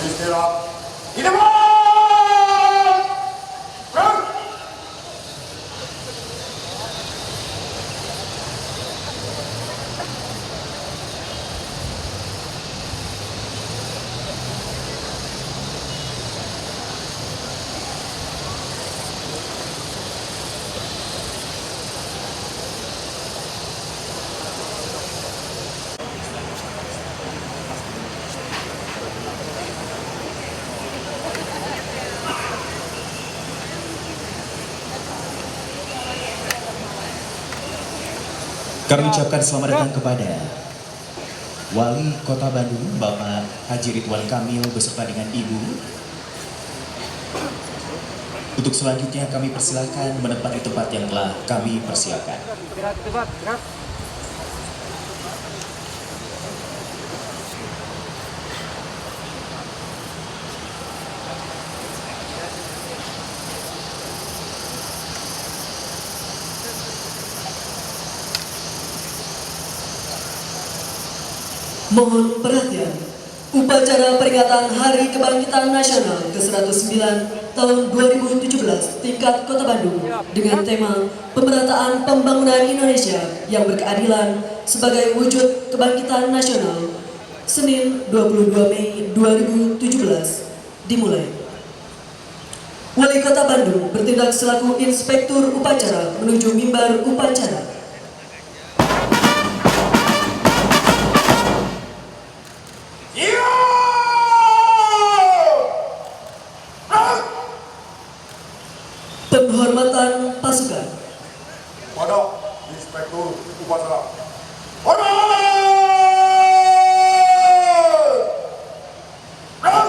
Istirahat. Di depan! Gerak! Kami ucapkan selamat datang kepada Wali Kota Bandung, Bapak Haji Ridwan Kamil beserta dengan Ibu. Untuk selanjutnya kami persilakan menempati tempat yang telah kami persilakan. Mohon perhatian, upacara peringatan Hari Kebangkitan Nasional ke-109 tahun 2017 tingkat Kota Bandung dengan tema Pemerataan Pembangunan Indonesia yang Berkeadilan sebagai Wujud Kebangkitan Nasional, Senin 22 Mei 2017 dimulai. Wali Kota Bandung bertindak selaku Inspektur Upacara menuju mimbar upacara. Penghormatan pasukan. Pada Inspektur Upacara. Hormat! Gerak!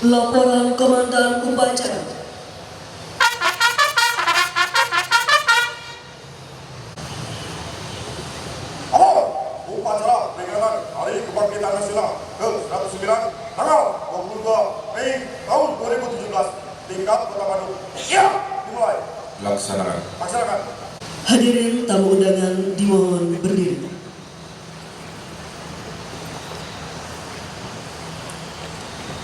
Laporan Komandan Upacara. Upacara peringatan Hari Kebangkitan Nasional ke-109 tanggal 22 Mei tahun 2017 tingkat Kota Bandung. Siap dimulai. Laksanakan. Laksanakan. Hadirin tamu undangan dimohon berdiri.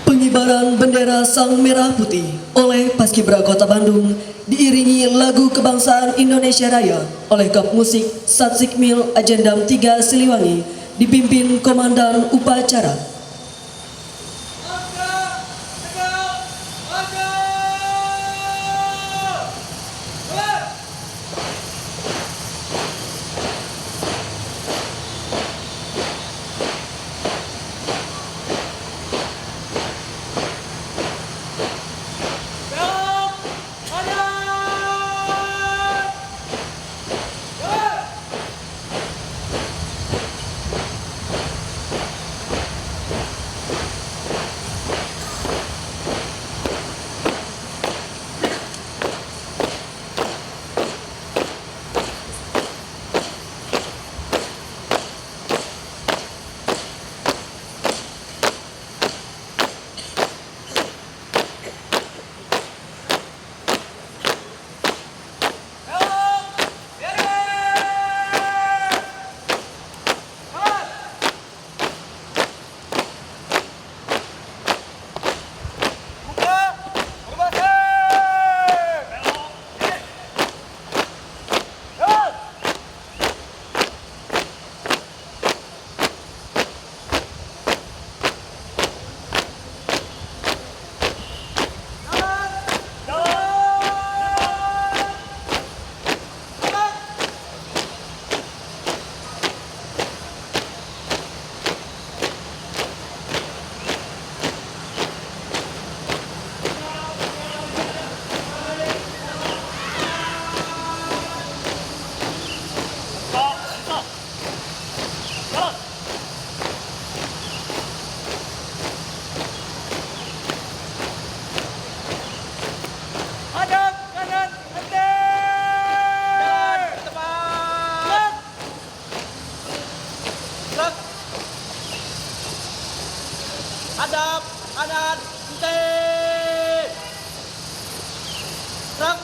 Pengibaran bendera Sang Merah Putih oleh Paskibra Kota Bandung diiringi lagu kebangsaan Indonesia Raya oleh Kap Musik Satsikmil Ajendam 3 Siliwangi dipimpin Komandan Upacara. hadap kanan henti gerak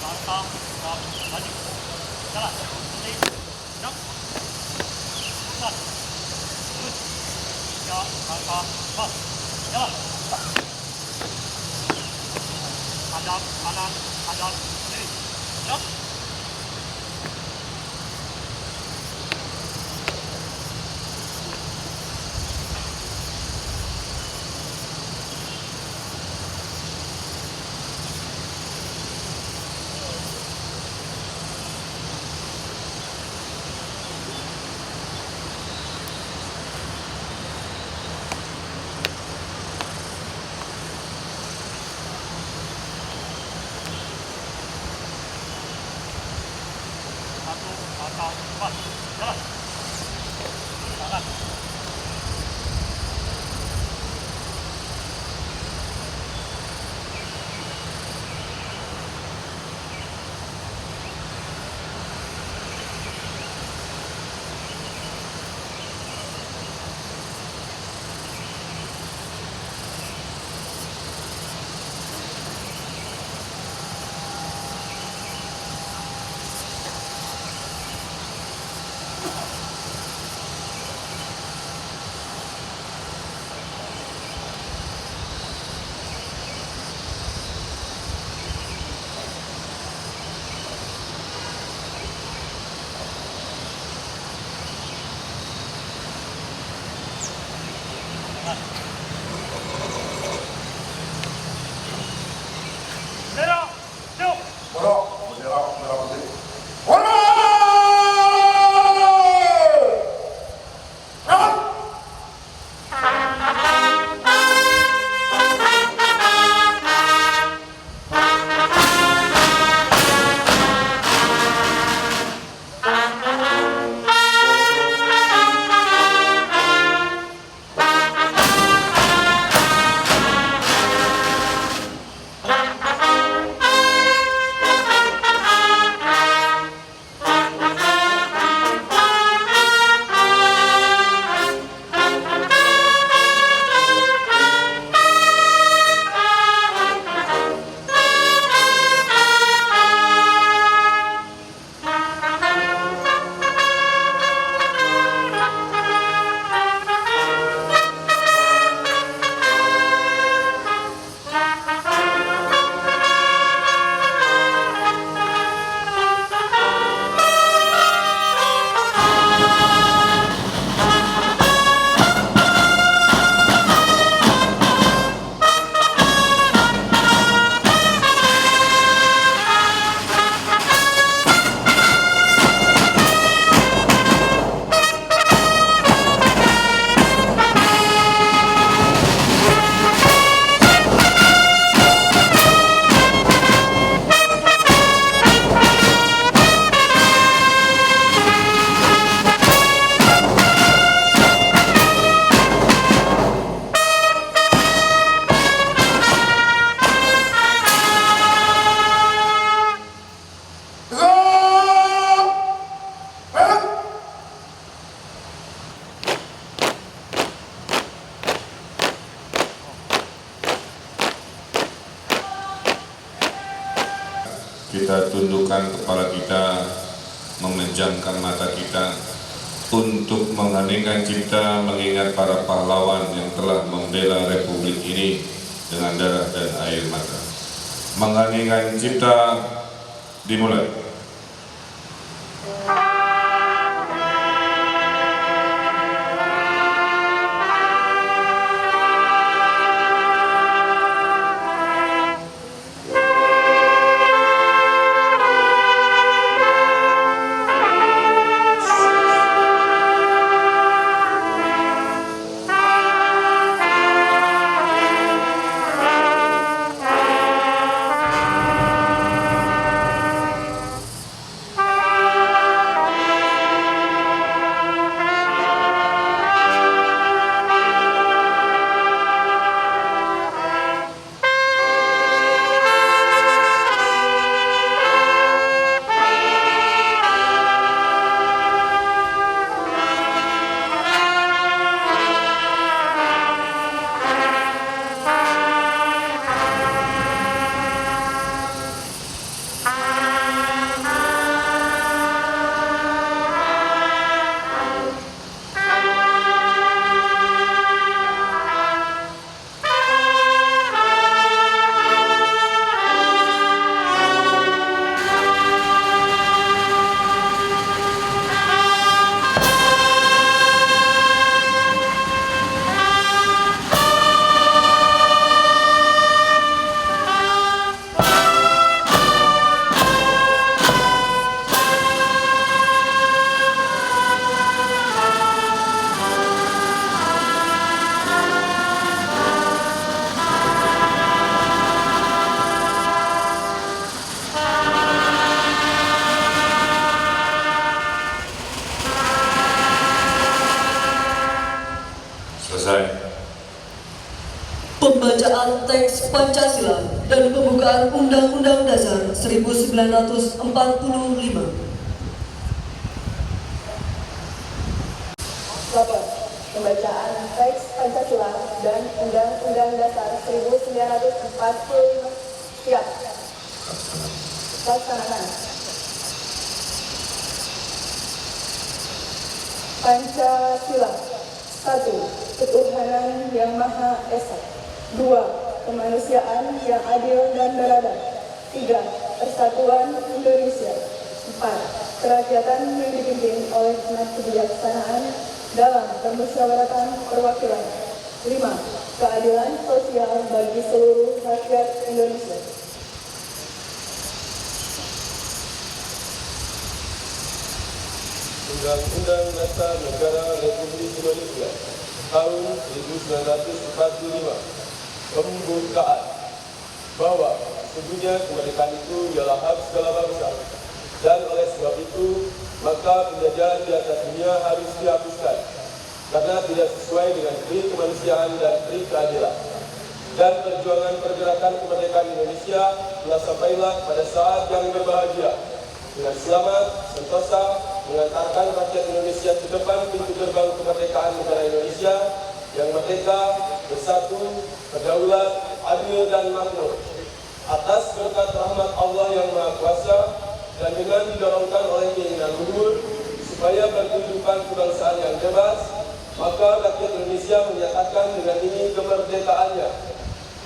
langkah maju jalan henti gerak cepat terus 3 langkah pas jalan hadap kanan hadap kiri gerak cepat jalan tangan bendera siap Bodoh, bendera merah putih. Bodoh! Berangkat! Kita tundukkan kepala kita, memejamkan mata kita untuk mengheningkan cipta mengingat para pahlawan yang telah membela Republik ini dengan darah dan air mata. Mengheningkan cipta dimulai. pembacaan teks Pancasila dan pembukaan Undang-Undang Dasar 1945. Pembacaan teks Pancasila dan Undang-Undang Dasar 1945. Siap. Laksanakan. Pancasila. 1. Ketuhanan yang Maha Esa. 2. Kemanusiaan yang adil dan beradab. 3. Persatuan Indonesia. 4. Kerakyatan yang dipimpin oleh hikmat kebijaksanaan dalam permusyawaratan perwakilan. 5. Keadilan sosial bagi seluruh rakyat Indonesia. Undang-Undang Dasar Negara Republik Indonesia tahun 1945 membukaan bahwa sesungguhnya kemerdekaan itu ialah hak segala bangsa, dan oleh sebab itu maka penjajahan di atas dunia harus dihapuskan karena tidak sesuai dengan pri kemanusiaan dan pri keadilan. Dan perjuangan pergerakan kemerdekaan Indonesia telah sampailah pada saat yang berbahagia dengan selamat, sentosa, mengantarkan rakyat Indonesia ke depan pintu gerbang kemerdekaan negara Indonesia yang merdeka, bersatu, berdaulat, adil dan makmur. Atas berkat rahmat Allah yang Maha Kuasa dan dengan didorongkan oleh keinginan luhur supaya berkehidupan kebangsaan yang bebas, maka rakyat Indonesia menyatakan dengan ini kemerdekaannya.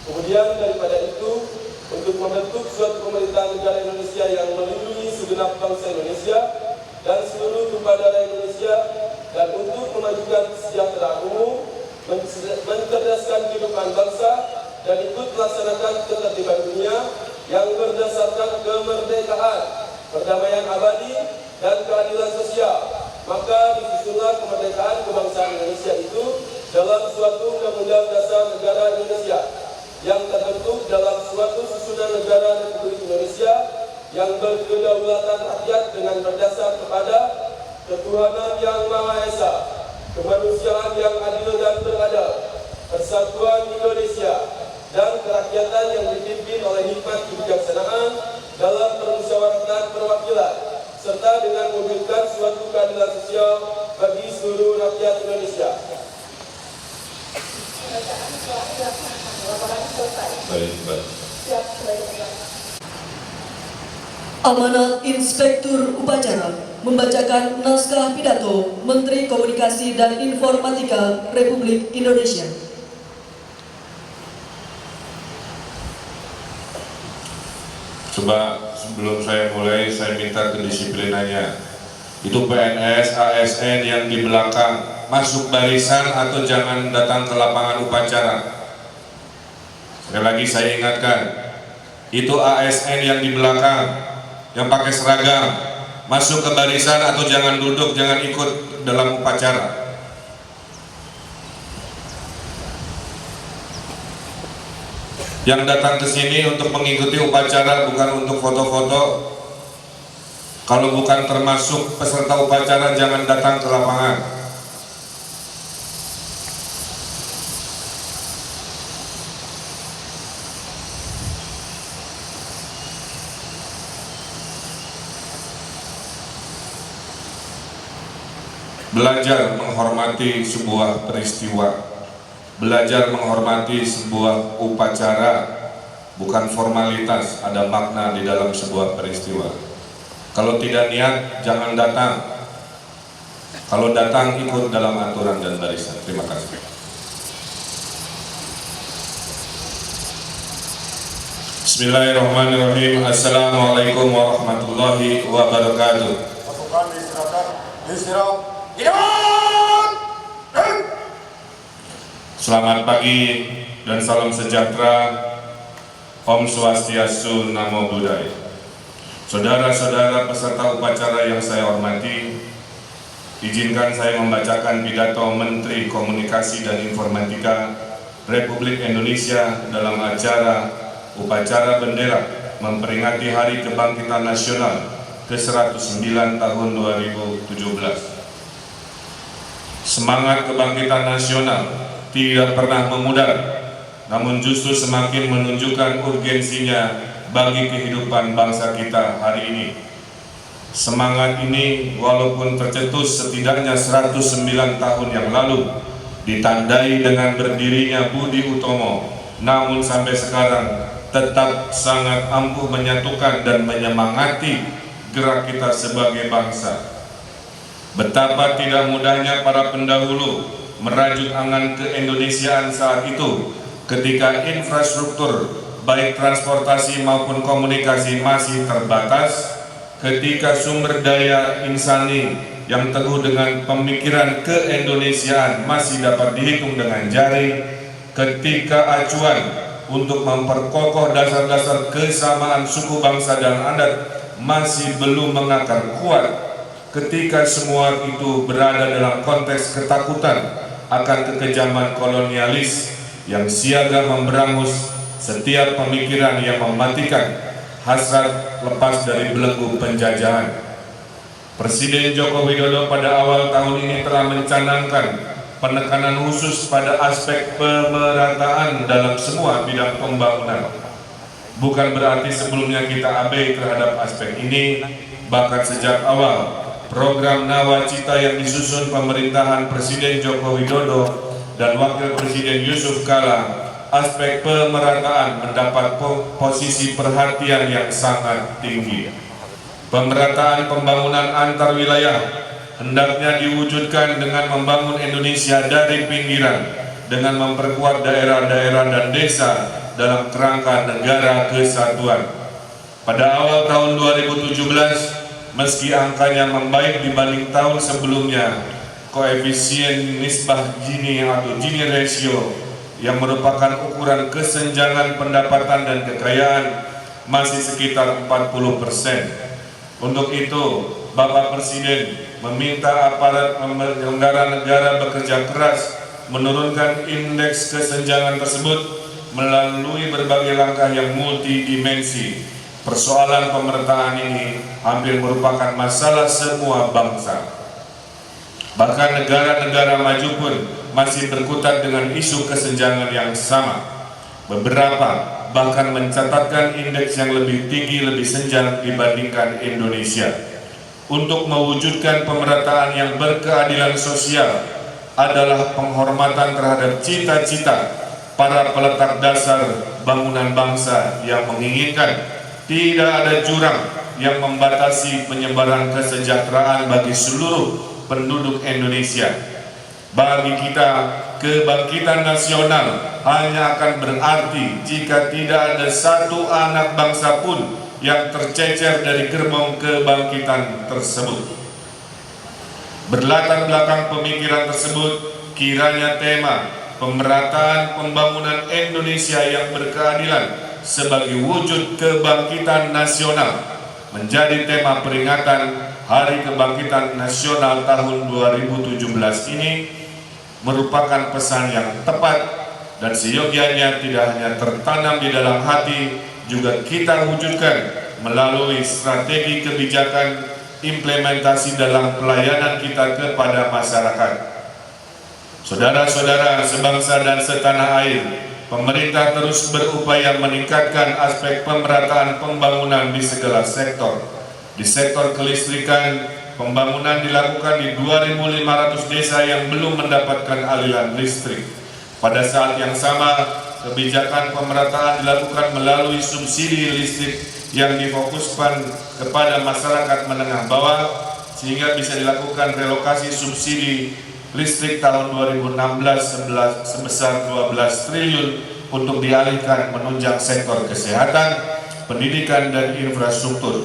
Kemudian daripada itu, untuk membentuk suatu pemerintahan negara Indonesia yang melindungi segenap bangsa Indonesia dan seluruh tumpah darah Indonesia, dan untuk memajukan kesejahteraan umum, mencerdaskan kehidupan bangsa, dan ikut melaksanakan ketertiban dunia yang berdasarkan kemerdekaan, perdamaian abadi, dan keadilan sosial. Maka disusunlah kemerdekaan kebangsaan Indonesia itu dalam suatu Undang-Undang Dasar Negara Indonesia yang terbentuk dalam suatu susunan negara Republik Indonesia yang berkedaulatan rakyat dengan berdasar kepada ketuhanan yang Maha Esa, kemanusiaan yang adil dan beradab, persatuan Indonesia, dan kerakyatan yang dipimpin oleh hikmat kebijaksanaan dalam permusyawaratan perwakilan, serta dengan mewujudkan suatu keadilan sosial bagi seluruh rakyat Indonesia. Amanat Inspektur Upacara membacakan naskah pidato Menteri Komunikasi dan Informatika Republik Indonesia. Coba sebelum saya mulai, saya minta kedisiplinannya. Itu PNS, ASN yang di belakang masuk barisan atau jangan datang ke lapangan upacara. Sekali lagi saya ingatkan, itu ASN yang di belakang yang pakai seragam masuk ke barisan atau jangan duduk, jangan ikut dalam upacara. Yang datang ke sini untuk mengikuti upacara, bukan untuk foto-foto. Kalau bukan termasuk peserta upacara, jangan datang ke lapangan. Belajar menghormati sebuah peristiwa, belajar menghormati sebuah upacara, bukan formalitas, ada makna di dalam sebuah peristiwa. Kalau tidak niat, jangan datang. Kalau datang, ikut dalam aturan dan barisan. Terima kasih. Bismillahirrahmanirrahim. Assalamualaikum warahmatullahi wabarakatuh. Pasukan diserahkan, istirahat. Selamat pagi dan salam sejahtera. Om Swastiastu, Namo Buddhaya. Saudara-saudara peserta upacara yang saya hormati, izinkan saya membacakan pidato Menteri Komunikasi dan Informatika Republik Indonesia dalam acara Upacara Bendera memperingati Hari Kebangkitan Nasional ke-109 tahun 2017. Semangat kebangkitan nasional tidak pernah memudar namun justru semakin menunjukkan urgensinya bagi kehidupan bangsa kita hari ini. Semangat ini walaupun tercetus setidaknya 109 tahun yang lalu, ditandai dengan berdirinya Budi Utomo, namun sampai sekarang tetap sangat ampuh menyatukan dan menyemangati gerak kita sebagai bangsa. Betapa tidak mudahnya para pendahulu merajut angan keindonesiaan saat itu ketika infrastruktur baik transportasi maupun komunikasi masih terbatas, ketika sumber daya insani yang teguh dengan pemikiran keindonesiaan masih dapat dihitung dengan jari, ketika acuan untuk memperkokoh dasar-dasar kesamaan suku bangsa dan adat masih belum mengakar kuat, ketika semua itu berada dalam konteks ketakutan akan kekejaman kolonialis yang siaga memberangus setiap pemikiran yang mematikan hasrat lepas dari belenggu penjajahan. Presiden Joko Widodo pada awal tahun ini telah mencanangkan penekanan khusus pada aspek pemerataan dalam semua bidang pembangunan. Bukan berarti sebelumnya kita abai terhadap aspek ini, bahkan sejak awal program Nawacita yang disusun pemerintahan Presiden Joko Widodo dan Wakil Presiden Yusuf Kala, aspek pemerataan mendapat posisi perhatian yang sangat tinggi. Pemerataan pembangunan antar wilayah hendaknya diwujudkan dengan membangun Indonesia dari pinggiran, dengan memperkuat daerah-daerah dan desa dalam kerangka negara kesatuan. Pada awal tahun 2017, meski angkanya membaik dibanding tahun sebelumnya, koefisien nisbah Gini atau Gini ratio yang merupakan ukuran kesenjangan pendapatan dan kekayaan masih sekitar 40%. Untuk itu, Bapak Presiden meminta aparat penyelenggara negara bekerja keras menurunkan indeks kesenjangan tersebut melalui berbagai langkah yang multidimensi. Persoalan pemerataan ini hampir merupakan masalah semua bangsa. Bahkan negara-negara maju pun masih berkutat dengan isu kesenjangan yang sama. Beberapa bahkan mencatatkan indeks yang lebih tinggi, lebih senjang dibandingkan Indonesia. Untuk mewujudkan pemerataan yang berkeadilan sosial adalah penghormatan terhadap cita-cita para peletak dasar bangunan bangsa yang menginginkan tidak ada jurang yang membatasi penyebaran kesejahteraan bagi seluruh penduduk Indonesia. Bagi kita, kebangkitan nasional hanya akan berarti jika tidak ada satu anak bangsa pun yang tercecer dari gerbong kebangkitan tersebut. Berlatar belakang pemikiran tersebut, kiranya tema pemerataan pembangunan Indonesia yang berkeadilan sebagai wujud kebangkitan nasional menjadi tema peringatan Hari Kebangkitan Nasional tahun 2017 ini merupakan pesan yang tepat dan seyogianya tidak hanya tertanam di dalam hati, juga kita wujudkan melalui strategi kebijakan implementasi dalam pelayanan kita kepada masyarakat. Saudara-saudara sebangsa dan setanah air, pemerintah terus berupaya meningkatkan aspek pemerataan pembangunan di segala sektor. Di sektor kelistrikan, pembangunan dilakukan di 2.500 desa yang belum mendapatkan aliran listrik. Pada saat yang sama, kebijakan pemerataan dilakukan melalui subsidi listrik yang difokuskan kepada masyarakat menengah bawah, sehingga bisa dilakukan relokasi subsidi listrik tahun 2016 sebesar 12 triliun untuk dialihkan menunjang sektor kesehatan, pendidikan, dan infrastruktur.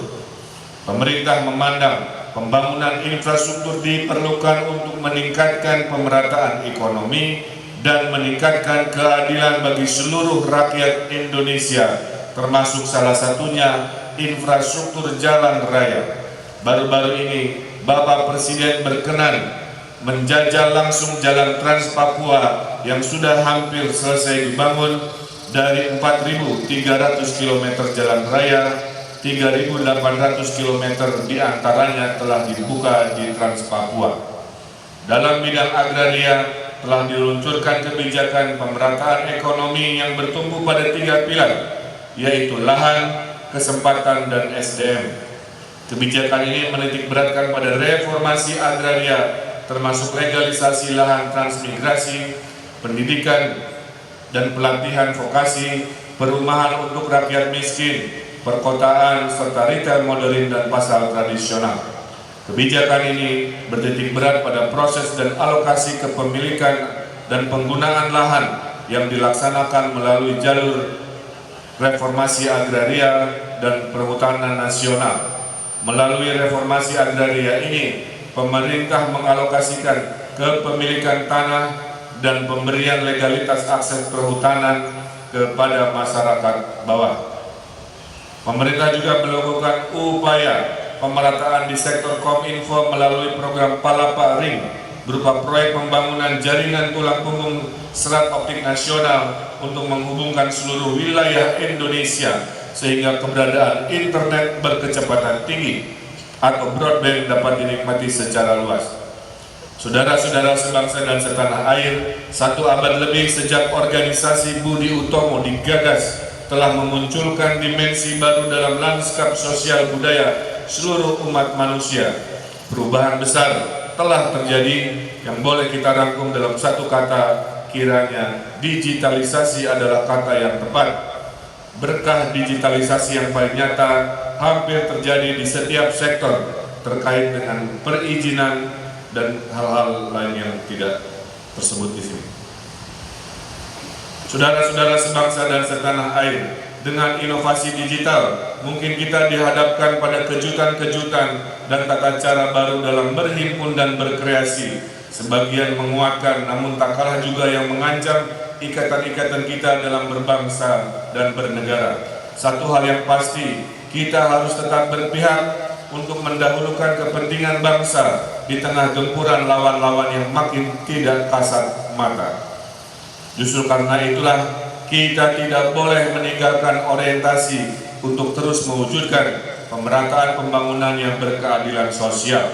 Pemerintah memandang pembangunan infrastruktur diperlukan untuk meningkatkan pemerataan ekonomi dan meningkatkan keadilan bagi seluruh rakyat Indonesia, termasuk salah satunya infrastruktur jalan raya. Baru-baru ini Bapak Presiden berkenan menjajal langsung jalan Trans Papua yang sudah hampir selesai dibangun. Dari 4.300 km jalan raya, 3.800 km diantaranya telah dibuka di Trans Papua. Dalam bidang agraria, telah diluncurkan kebijakan pemerataan ekonomi yang bertumbuh pada 3 pilar, yaitu lahan, kesempatan, dan SDM. Kebijakan ini menitik beratkan pada reformasi agraria, termasuk legalisasi lahan transmigrasi, pendidikan dan pelatihan vokasi, perumahan untuk rakyat miskin, perkotaan, serta retail modern dan pasar tradisional. Kebijakan ini bertitik berat pada proses dan alokasi kepemilikan dan penggunaan lahan yang dilaksanakan melalui jalur reformasi agraria dan perhutanan nasional. Melalui reformasi agraria ini, pemerintah mengalokasikan kepemilikan tanah dan pemberian legalitas akses perhutanan kepada masyarakat bawah. Pemerintah juga melakukan upaya pemerataan di sektor Kominfo melalui program Palapa Ring berupa proyek pembangunan jaringan tulang punggung serat optik nasional untuk menghubungkan seluruh wilayah Indonesia sehingga keberadaan internet berkecepatan tinggi atau broadband dapat dinikmati secara luas. Saudara-saudara sebangsa dan setanah air, 1 abad lebih sejak organisasi Budi Utomo digagas telah memunculkan dimensi baru dalam lanskap sosial budaya seluruh umat manusia. Perubahan besar telah terjadi yang boleh kita rangkum dalam satu kata, kiranya digitalisasi adalah kata yang tepat. Berkah digitalisasi yang paling nyata hampir terjadi di setiap sektor terkait dengan perizinan dan hal-hal lain yang tidak tersebut di sini. Saudara-saudara sebangsa dan setanah air, dengan inovasi digital, mungkin kita dihadapkan pada kejutan-kejutan dan tata cara baru dalam berhimpun dan berkreasi. Sebagian menguatkan, namun tak kalah juga yang mengancam ikatan-ikatan kita dalam berbangsa dan bernegara. Satu hal yang pasti, kita harus tetap berpihak untuk mendahulukan kepentingan bangsa di tengah gempuran lawan-lawan yang makin tidak kasat mata. Justru karena itulah kita tidak boleh meninggalkan orientasi untuk terus mewujudkan pemerataan pembangunan yang berkeadilan sosial.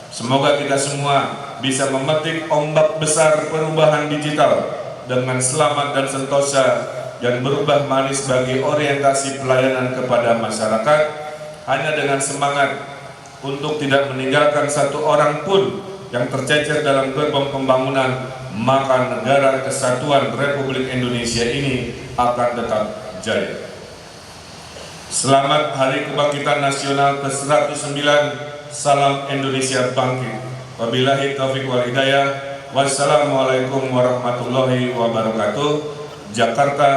Semoga kita semua bisa memetik ombak besar perubahan digital dengan selamat dan sentosa dan berubah manis bagi orientasi pelayanan kepada masyarakat, hanya dengan semangat untuk tidak meninggalkan satu orang pun yang tercecer dalam gerbong pembangunan, maka negara kesatuan Republik Indonesia ini akan tetap jaya. Selamat Hari Kebangkitan Nasional ke-109, salam Indonesia bangkit. Wabillahi taufiq wal hidayah. Wassalamualaikum warahmatullahi wabarakatuh. Jakarta,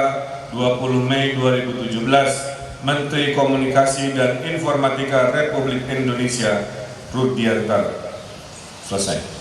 20 Mei 2017. Menteri Komunikasi dan Informatika Republik Indonesia, Rudiantara. Selesai.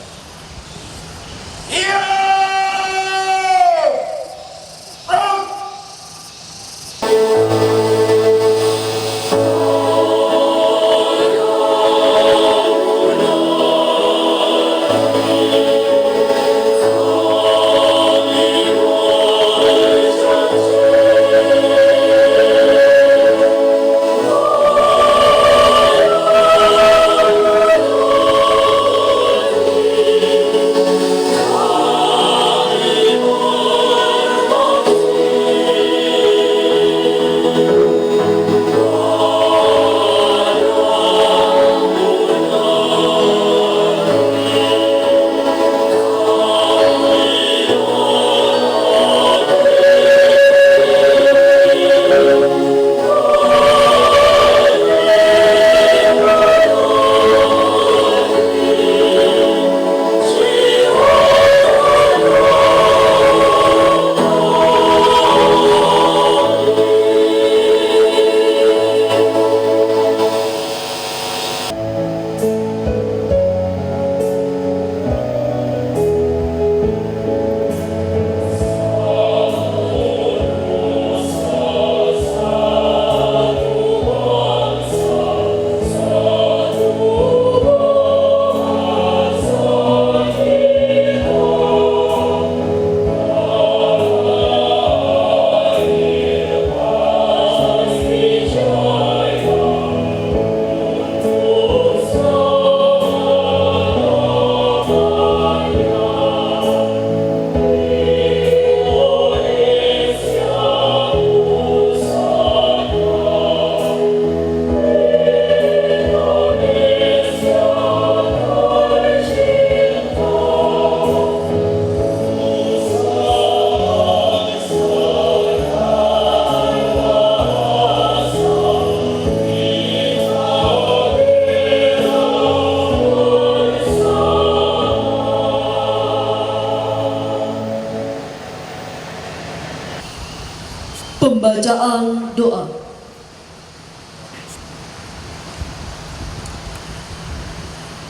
Pembacaan doa.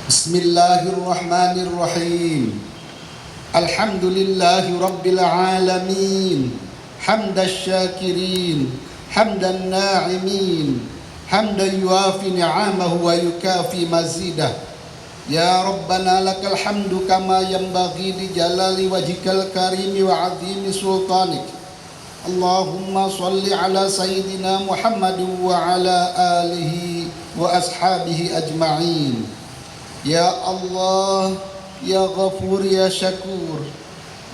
Bismillahirrahmanirrahim. Alhamdulillahi rabbil alamin. Hamdash syakirin, hamdan na'imin, hamdan yuafi ni'amahu wa yukafi mazidah. Ya Rabbana lakal hamdu kama yanbaghi li jalali wajhikal karimi wa azimi sultanik. Allahumma salli ala sayyidina Muhammad wa ala alihi wa ashabihi ajma'in. Ya Allah, ya Ghafur, ya Syakur,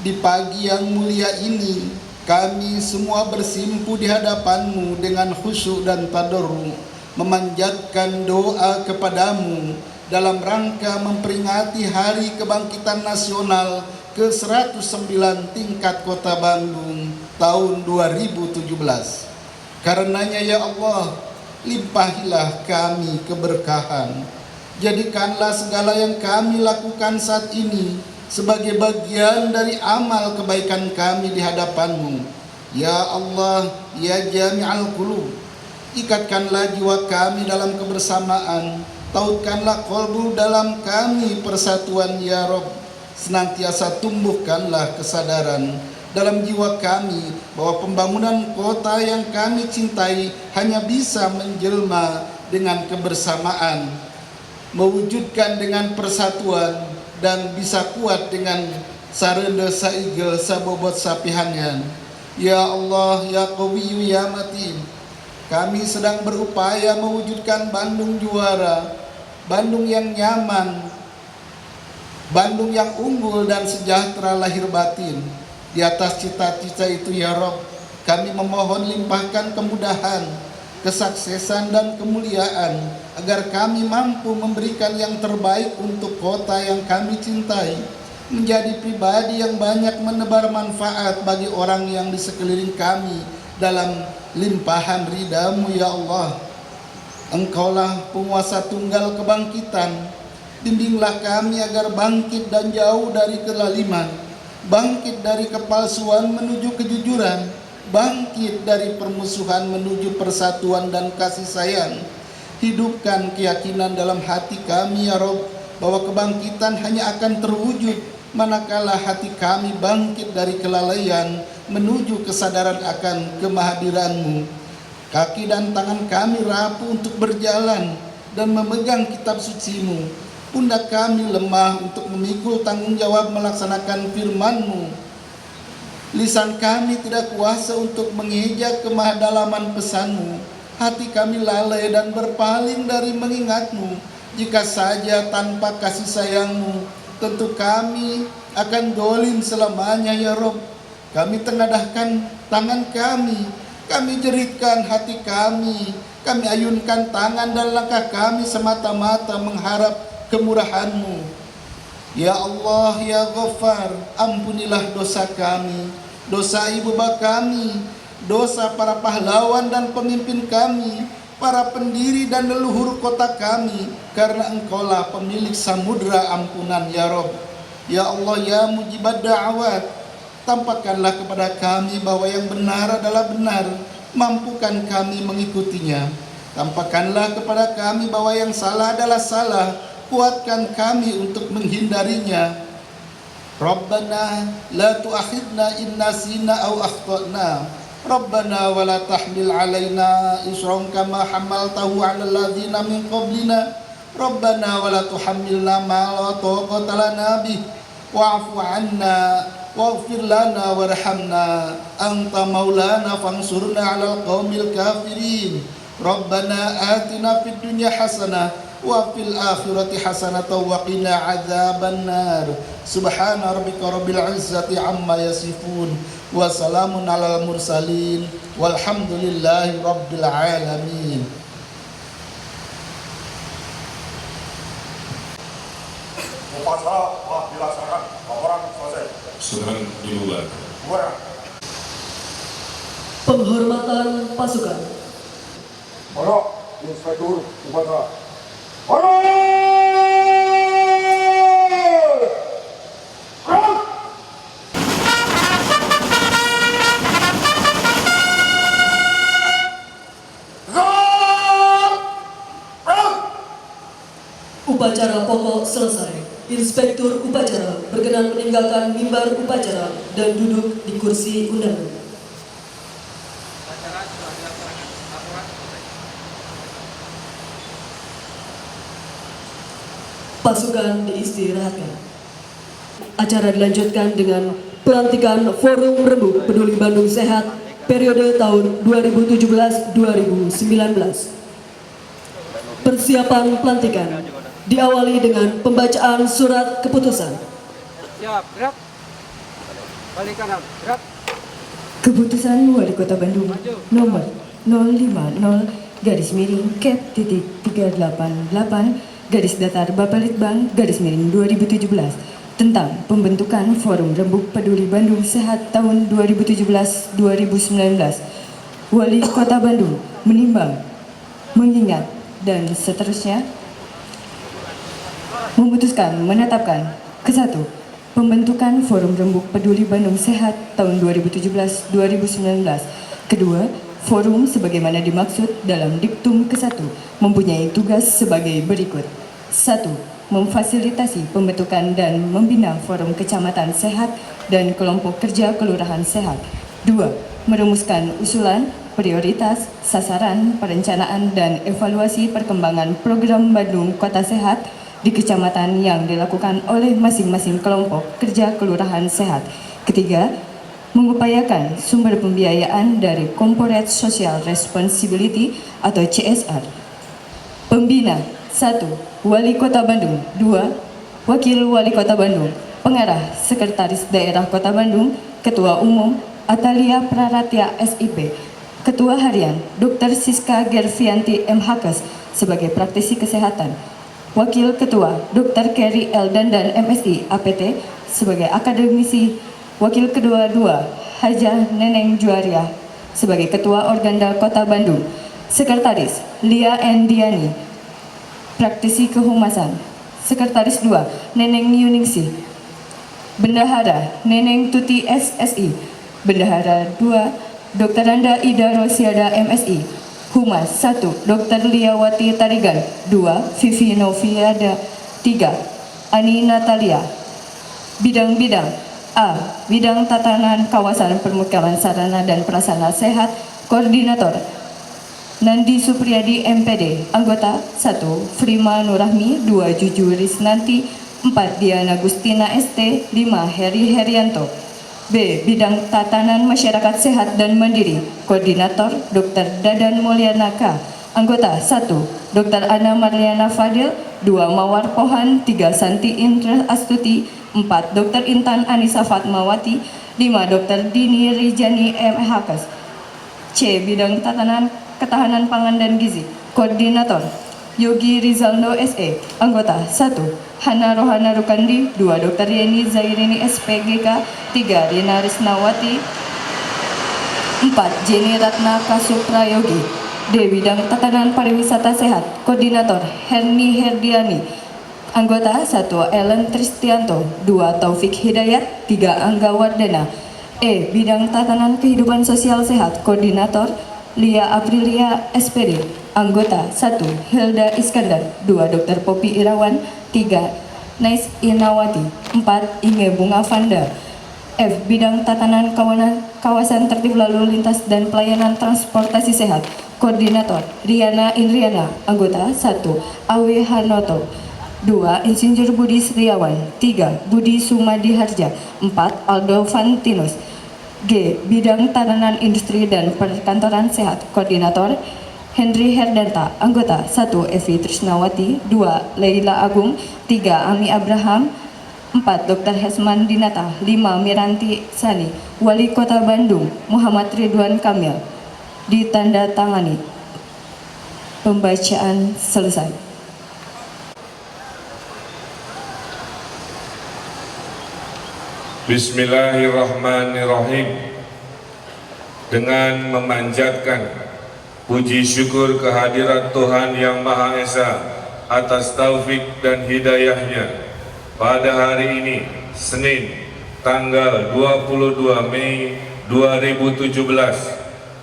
di pagi yang mulia ini kami semua bersimpu di hadapan-Mu dengan khusyuk dan tadarru, memanjatkan doa kepadamu dalam rangka memperingati Hari Kebangkitan Nasional ke-109 tingkat Kota Bandung tahun 2017. Karenanya ya Allah, limpahilah kami keberkahan. Jadikanlah segala yang kami lakukan saat ini sebagai bagian dari amal kebaikan kami di hadapan-Mu. Ya Allah, ya Jami'al Qulub, ikatkanlah jiwa kami dalam kebersamaan, tautkanlah qalbu dalam kami persatuan ya Rabb. Senantiasa tumbuhkanlah kesadaran dalam jiwa kami bahwa pembangunan kota yang kami cintai hanya bisa menjelma dengan kebersamaan, mewujudkan dengan persatuan, dan bisa kuat dengan sarenda saigel sabobot sapihannya. Ya Allah, ya Qawiyyu, ya Matin, kami sedang berupaya mewujudkan Bandung juara, Bandung yang nyaman, Bandung yang unggul dan sejahtera lahir batin. Di atas cita-cita itu ya Rabb, kami memohon limpahkan kemudahan, kesuksesan dan kemuliaan agar kami mampu memberikan yang terbaik untuk kota yang kami cintai, menjadi pribadi yang banyak menebar manfaat bagi orang yang di sekeliling kami dalam limpahan ridha-Mu ya Allah. Engkaulah penguasa tunggal kebangkitan, bimbinglah kami agar bangkit dan jauh dari kelaliman, bangkit dari kepalsuan menuju kejujuran, bangkit dari permusuhan menuju persatuan dan kasih sayang. Hidupkan keyakinan dalam hati kami ya Rabb, bahwa kebangkitan hanya akan terwujud manakala hati kami bangkit dari kelalaian menuju kesadaran akan kemahadiran-Mu. Kaki dan tangan kami rapuh untuk berjalan dan memegang kitab suci-Mu. Pundak kami lemah untuk memikul tanggung jawab melaksanakan firman-Mu. Lisan kami tidak kuasa untuk mengeja kemahadalaman pesan-Mu. Hati kami lalai dan berpaling dari mengingat-Mu. Jika saja tanpa kasih sayang-Mu, tentu kami akan dolim selamanya ya Rabb. Kami tengadahkan tangan kami jeritkan hati kami ayunkan tangan dan langkah kami semata-mata mengharap kemurahan-Mu. Ya Allah, ya Ghaffar, ampunilah dosa kami, dosa ibu bapa kami, dosa para pahlawan dan pemimpin kami, para pendiri dan leluhur kota kami, karena Engkaulah pemilik samudra ampunan ya Rabb. Ya Allah, ya mujibad da'awat, tampakkanlah kepada kami bahwa yang benar adalah benar, mampukan kami mengikutinya. Tampakkanlah kepada kami bahwa yang salah adalah salah, kuatkan kami untuk menghindarinya. Rabbana la tu'akhidna in nasina aw akhtana. Rabbana wa la tahmil alaina isran kama hamaltahu 'alal ladzina min qablina. Rabbana wa la tuhammilna ma la taqata lana bih wa'fu 'anna waghfir lana warhamna anta maulana fansurna 'alal qaumil kafirin. Rabbana atina fid dunya hasanah wa fil akhirati hasanatan wa qina adzabannar. Subhana rabbika rabbil izzati amma yasifun wa salamun alal mursalin walhamdulillahi rabbil alamin. Upacara telah dilaksanakan. Laporan selesai. Surat dibuat. Buat. Penghormatan pasukan. Para inspektur upacara. Para Inspektur Upacara berkenan meninggalkan mimbar upacara dan duduk di kursi undangan. Pasukan diistirahatkan. Acara dilanjutkan dengan pelantikan Forum Rembuk Peduli Bandung Sehat periode tahun 2017-2019. Persiapan pelantikan diawali dengan pembacaan surat keputusan. Siap, gerak. Balik kanan, gerak. Keputusan Wali Kota Bandung nomor 050-3-388-2017 tentang pembentukan Forum Rembuk Peduli Bandung Sehat tahun 2017-2019. Wali Kota Bandung menimbang, mengingat, dan seterusnya memutuskan menetapkan ke-1 pembentukan Forum Rembuk Peduli Bandung Sehat tahun 2017-2019. Kedua, forum sebagaimana dimaksud dalam diktum ke-1 mempunyai tugas sebagai berikut. 1. Memfasilitasi pembentukan dan membina forum kecamatan sehat dan kelompok kerja kelurahan sehat. 2. Merumuskan usulan, prioritas, sasaran, perencanaan, dan evaluasi perkembangan program Bandung Kota Sehat di kecamatan yang dilakukan oleh masing-masing kelompok kerja kelurahan sehat. Ketiga, mengupayakan sumber pembiayaan dari Corporate Social Responsibility atau CSR. Pembina 1. Wali Kota Bandung. 2. Wakil Wali Kota Bandung. Pengarah Sekretaris Daerah Kota Bandung. Ketua Umum Atalia Praratya SIP. Ketua Harian Dr. Siska Gervianti MHKes sebagai praktisi kesehatan. Wakil Ketua Dr. Kerry L. Dandan MSI APT sebagai akademisi. Wakil Kedua 2 Hajah Neneng Juariah sebagai Ketua Organda Kota Bandung. Sekretaris Lia N. Diani, praktisi kehumasan. Sekretaris 2 Neneng Yuningsih. Bendahara Neneng Tuti SSI. Bendahara 2 Dr. Randa Ida Rosiada MSI. Humas 1. Dr. Liawati Tarigan. 2. Vivi Noviada. 3. Ani Natalia. Bidang-bidang A. Bidang tatanan kawasan permukiman sarana dan prasarana sehat. Koordinator Nandi Supriyadi MPD. Anggota 1. Frima Nurahmi. 2. Juju Risnanti. 4. Diana Gustina ST. 5. Heri Herianto. B. Bidang Tatanan Masyarakat Sehat dan Mandiri. Koordinator Dr. Dadan Mulyanaka. Anggota 1. Dr. Ana Marliana Fadil. 2. Mawar Pohan. 3. Santi Indra Astuti. 4. Dr. Intan Anissa Fatmawati. 5. Dr. Dini Rijani MHKes. C. Bidang Tatanan Ketahanan Pangan dan Gizi. Koordinator Yogi Rizaldo SE. Anggota 1. Hana Rohana Rukandi. 2. Dr. Yeni Zairini SPGK. 3. Rina Risnawati. 4. Jenny Ratna Kasuprayogi. D. Bidang Tatanan Pariwisata Sehat. Koordinator Herni Herdiani. Anggota 1. Ellen Tristianto. 2. Taufik Hidayat. 3. Angga Wardana. E. Bidang Tatanan Kehidupan Sosial Sehat. Koordinator Lia Aprilia SPD. Anggota 1. Hilda Iskandar. 2. Dr. Popi Irawan. 3. Nais Inawati. 4. Inge Bunga Vanda. F. Bidang Tatanan Kawasan Tertib Lalu Lintas dan Pelayanan Transportasi Sehat. Koordinator Riana Indriana. Anggota 1. Awe Hanoto. 2. Insinyur Budi Setiawan. 3. Budi Sumadi Harja. 4. Aldo Fantinus. G. Bidang Tatanan Industri dan Perkantoran Sehat. Koordinator Henry Herdanta. Anggota 1. Evi Trisnawati. 2. Leila Agung. 3. Ami Abraham. 4. Dr. Hesman Dinata. 5. Miranti Sani. Wali Kota Bandung Muhammad Ridwan Kamil. Ditandatangani. Pembacaan selesai. Bismillahirrahmanirrahim. Dengan memanjatkan puji syukur kehadirat Tuhan Yang Maha Esa atas taufik dan hidayahnya, pada hari ini, Senin, tanggal 22 Mei 2017,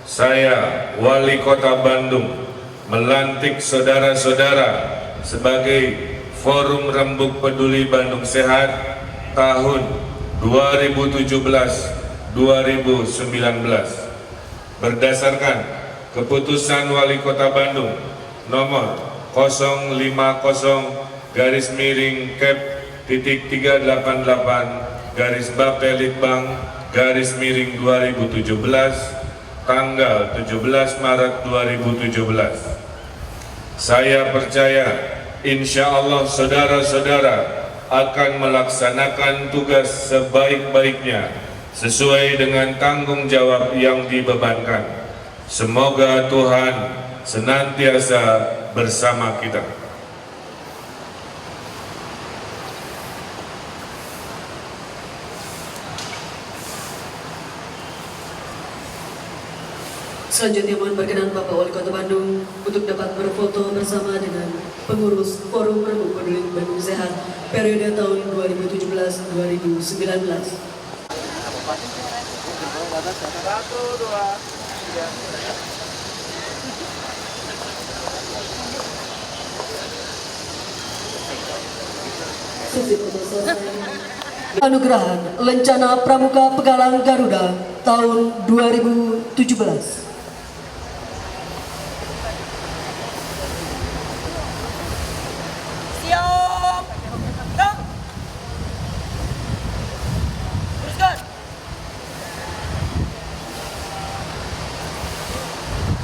saya, Wali Kota Bandung, melantik saudara-saudara sebagai Forum Rembuk Peduli Bandung Sehat tahun 2017-2019 berdasarkan Keputusan Wali Kota Bandung nomor 050-388-Bapelitbang-2017 tanggal 17 Maret 2017. Saya percaya insya Allah saudara-saudara akan melaksanakan tugas sebaik-baiknya sesuai dengan tanggung jawab yang dibebankan. Semoga Tuhan senantiasa bersama kita. Selanjutnya mohon berkenan Bapak Wali Kota Bandung untuk dapat berfoto bersama dengan pengurus Forum Rembuk Peduli Bandung Sehat periode tahun 2017-2019. 1, 2, 3. Anugerahan Lencana Pramuka Pegalang Garuda tahun 2017. Siap. Gerak. Teruskan.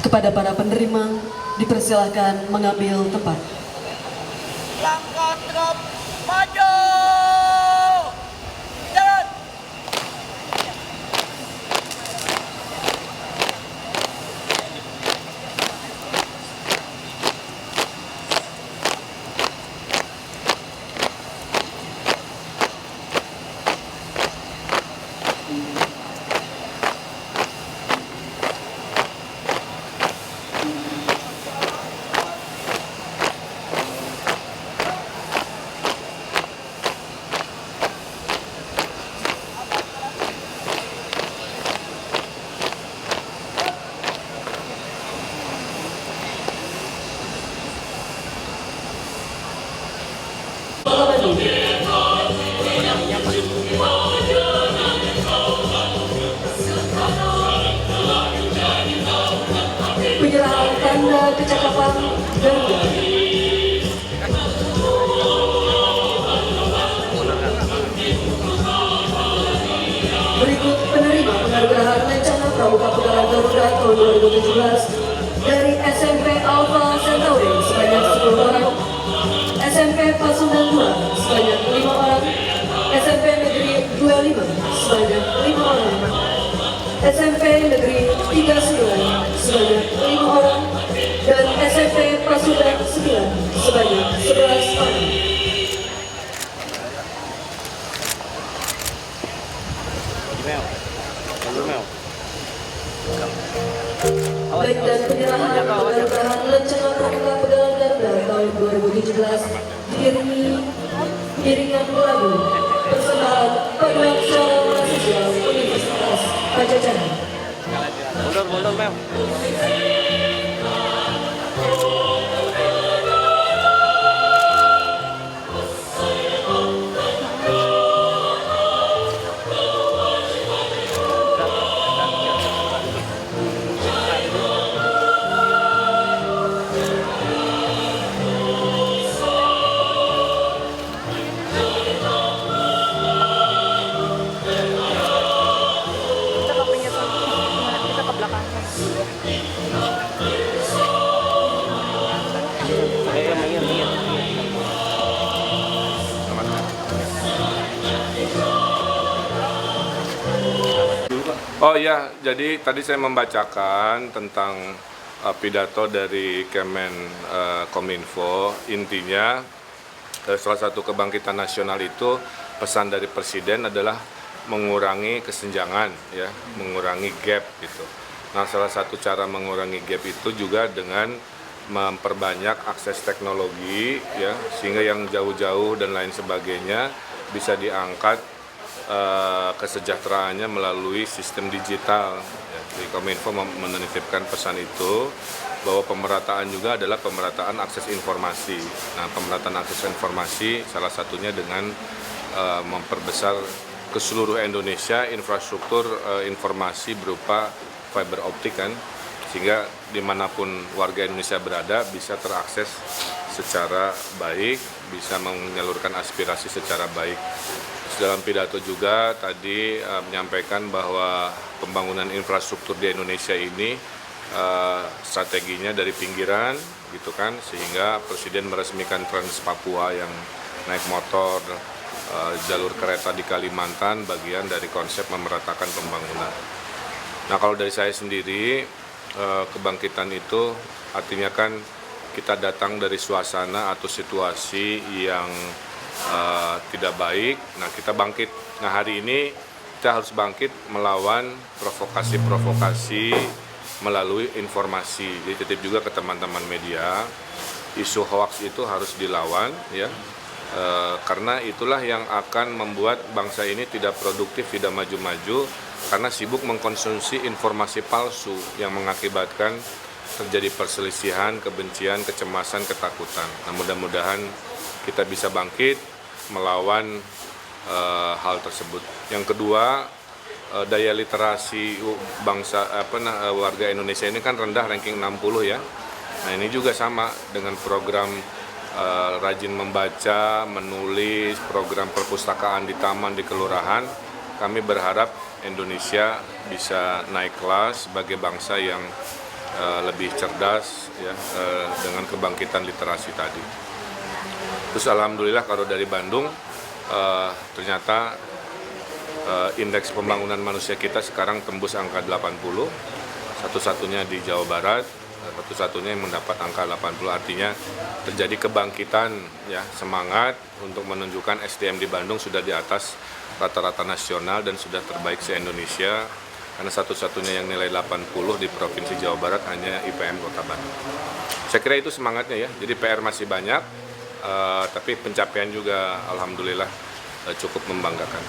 Kepada para penerima dipersilahkan mengambil tempat. Langkah tegap maju. Jalan. Penyerahan tanda kecakapan Garuda. Berikut penerima penganugerahan Lencana Pramuka Pegalang Garuda tahun 2017 dari SMP Alpha Centauri sebanyak 10 orang, SMP Pasundan 2 sebanyak 5 orang, SMP Negeri 25 sebanyak 5 orang, SMP Negeri 39 sebanyak 5 orang, dan SMP Pasundan 9 sebanyak 11 orang. Baik, dan penyerahan penganugerahan Lencana Pramuka Pegalang Garuda tahun 2017 diiringi iringan lagu persembahan Paduan Suara Mahasiswa Universitas Pajajaran. Mundur, Mel. Oh ya, jadi tadi saya membacakan tentang pidato dari Kominfo. Intinya salah satu kebangkitan nasional itu pesan dari Presiden adalah mengurangi kesenjangan, ya, mengurangi gap gitu. Nah, salah satu cara mengurangi gap itu juga dengan memperbanyak akses teknologi, ya, sehingga yang jauh-jauh dan lain sebagainya bisa diangkat kesejahteraannya melalui sistem digital. Ya, jadi Kominfo menitipkan pesan itu bahwa pemerataan juga adalah pemerataan akses informasi. Nah, pemerataan akses informasi salah satunya dengan memperbesar ke seluruh Indonesia infrastruktur informasi berupa fiber optik kan, sehingga dimanapun warga Indonesia berada bisa terakses secara baik, bisa menyalurkan aspirasi secara baik. Dalam pidato juga tadi menyampaikan bahwa pembangunan infrastruktur di Indonesia ini strateginya dari pinggiran gitu kan, sehingga Presiden meresmikan Trans Papua yang naik motor, jalur kereta di Kalimantan bagian dari konsep memeratakan pembangunan. Nah, kalau dari saya sendiri kebangkitan itu artinya kan kita datang dari suasana atau situasi yang tidak baik. Nah, kita bangkit. Nah, hari ini kita harus bangkit melawan provokasi-provokasi melalui informasi. Jadi titip juga ke teman-teman media, isu hoaks itu harus dilawan ya. Karena itulah yang akan membuat bangsa ini tidak produktif, tidak maju-maju, karena sibuk mengkonsumsi informasi palsu yang mengakibatkan terjadi perselisihan, kebencian, kecemasan, ketakutan. Nah, mudah-mudahan kita bisa bangkit melawan hal tersebut. Yang kedua, daya literasi warga Indonesia ini kan rendah, ranking 60 ya. Nah, ini juga sama dengan program rajin membaca, menulis, program perpustakaan di taman, di kelurahan. Kami berharap Indonesia bisa naik kelas sebagai bangsa yang lebih cerdas ya, dengan kebangkitan literasi tadi. Terus alhamdulillah kalau dari Bandung ternyata indeks pembangunan manusia kita sekarang tembus angka 80, satu-satunya di Jawa Barat, satu-satunya yang mendapat angka 80, artinya terjadi kebangkitan ya, semangat untuk menunjukkan SDM di Bandung sudah di atas rata-rata nasional dan sudah terbaik se-Indonesia, karena satu-satunya yang nilai 80 di Provinsi Jawa Barat hanya IPM Kota Bandung. Saya kira itu semangatnya ya, jadi PR masih banyak, tapi pencapaian juga alhamdulillah cukup membanggakan.